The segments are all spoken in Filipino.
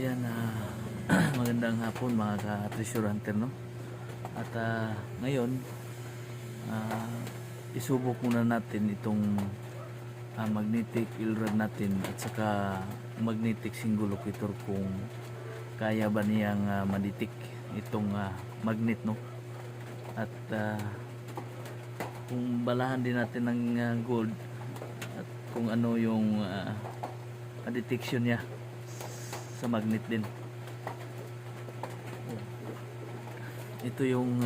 Ayan, magandang hapon mga ka-treasure hunter, no? At ngayon, ah, isubok muna natin itong magnetic wheel rod natin at saka magnetic single locator kung kaya ba niyang maditik itong magnet, no? At kung balahan din natin ng gold at kung ano yung detection niya sa magnet din. Ito yung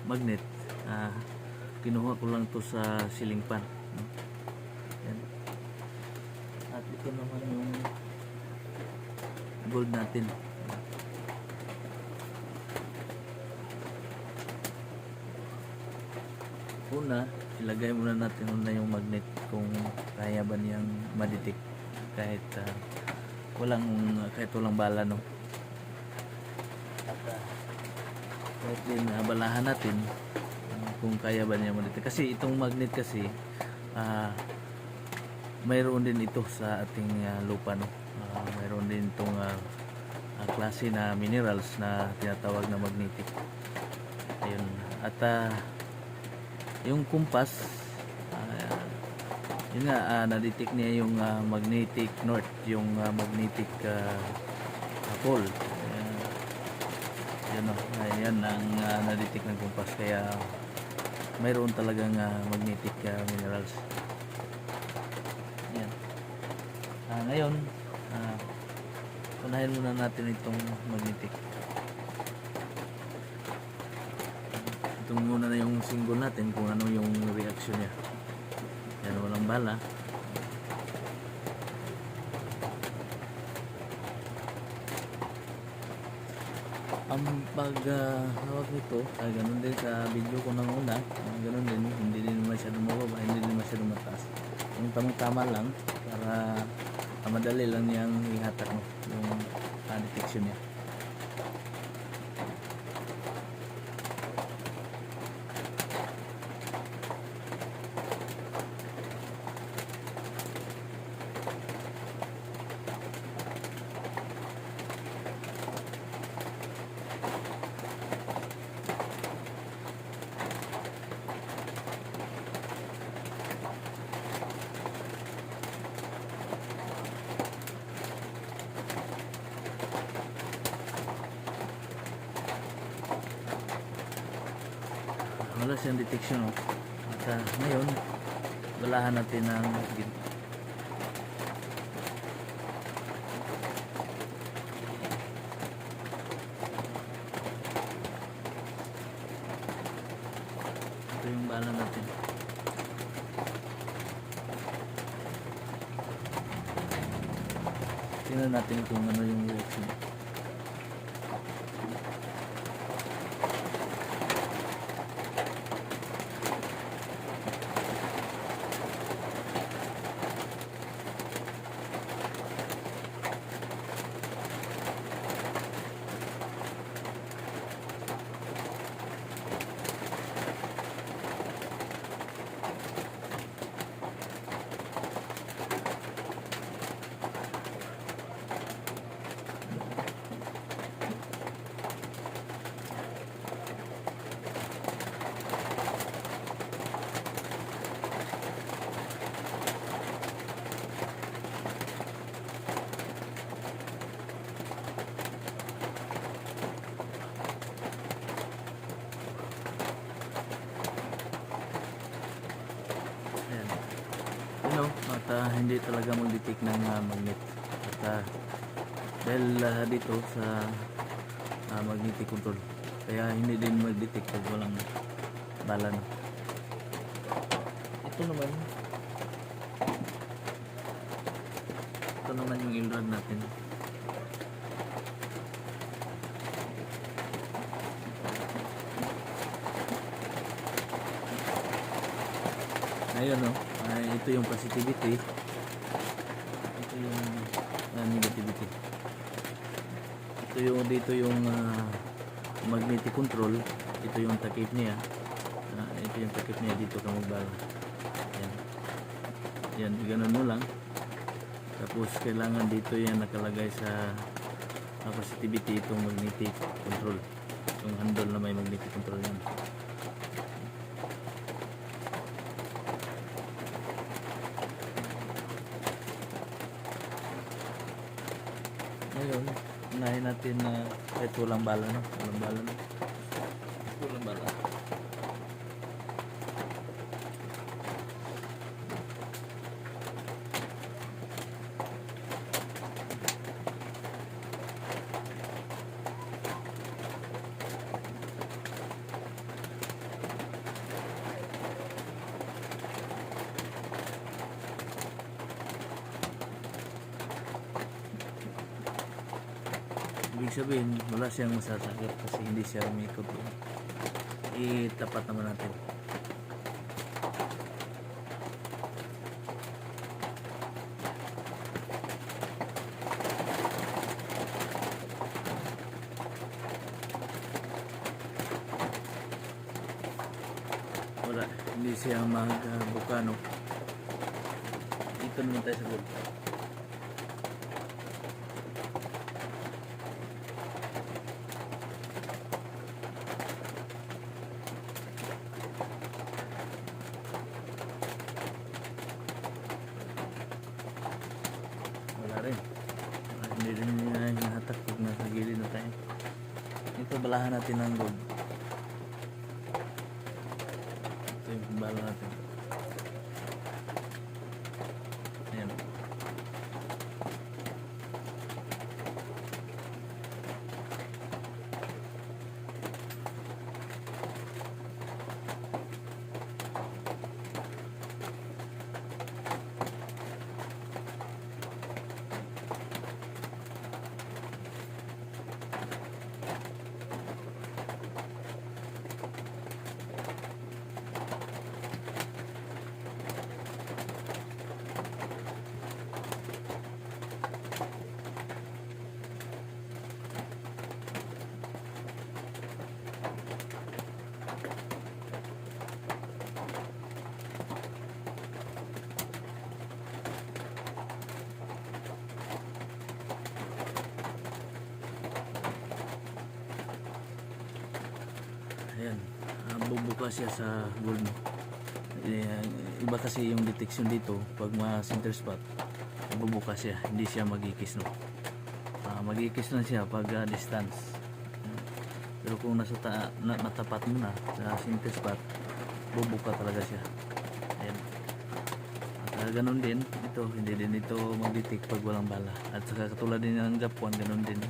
magnet, kinuha ko lang to sa ceiling fan, no? Yan. At ito naman yung gold natin. Una, ilagay muna natin yung magnet kung kaya ba niyang madetect kahit walang bala, no? At kahit din balahan natin kung kaya ba niya madetect, kasi itong magnet kasi mayroon din ito sa ating lupa, no? Mayroon din itong klase na minerals na tinatawag na magnetic. Ayun. At yung kumpas, yun nga, na-detect niya yung magnetic north, yung magnetic pole. Yan o, ayan ang na-detect ng kumpas, kaya mayroon talagang magnetic minerals. Yan. Ngayon, unahin muna natin itong magnetic. Itong muna na yung single natin kung ano yung reaction niya. Yan, walang bala. Ang paghawak nito ay ganun din sa video ko nang una, ganun din, hindi din masyadong mababa, hindi din masyadong mataas. Yung tamang-tama lang para madali lang niyang ihatak, no, yung detection niya. Wala siyang detection, no? At ngayon, balahan natin ng ito yung bala natin. Tingnan natin kung ano yung reaction. At hindi talaga mag-detect ng magnet. At dahil dito sa magnetic control, kaya hindi din mag-detect pag walang bala, no? Ito naman yung wheel rod natin. Ayun, no? Ito yung positivity, ito yung negativity. Dito yung magnetic control, ito yung takip niya. Ito yung takip niya, dito ka magbala. Yan, ganun mo lang. Tapos kailangan dito yan nakalagay sa positivity itong magnetic control, yung handle na may magnetic control yan. Ngayon unahin natin na kahit walang bala, no? Walang bala, no? Walang bala. Ibig sabihin, wala siyang masasakit kasi hindi siya umikot. Itapat naman natin. Wala, hindi siya magbuka, no? Dito naman tayo sa gold. Hindi rin niya hinahatak pag nasa gilid na tayo. Ito balahan natin ng gold. Ito yung bala natin. Ayan. Ayan, bubuka siya sa gold, no? Iba kasi yung detection dito pag ma-center spot, bubuka siya, hindi siya magikis, no? Magikis na siya pag distance. Pero kung natapat mo na sa center spot, bubuka talaga siya. Ayan. At ganun din ito, hindi din ito mag-detect pag walang bala. At saka katulad din ng Japan, ganun din.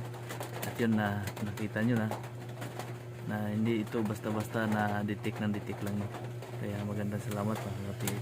At yun na nakita nyo na hindi ito basta-basta na detect lang, no? Kaya magandang salamat mga kapatid.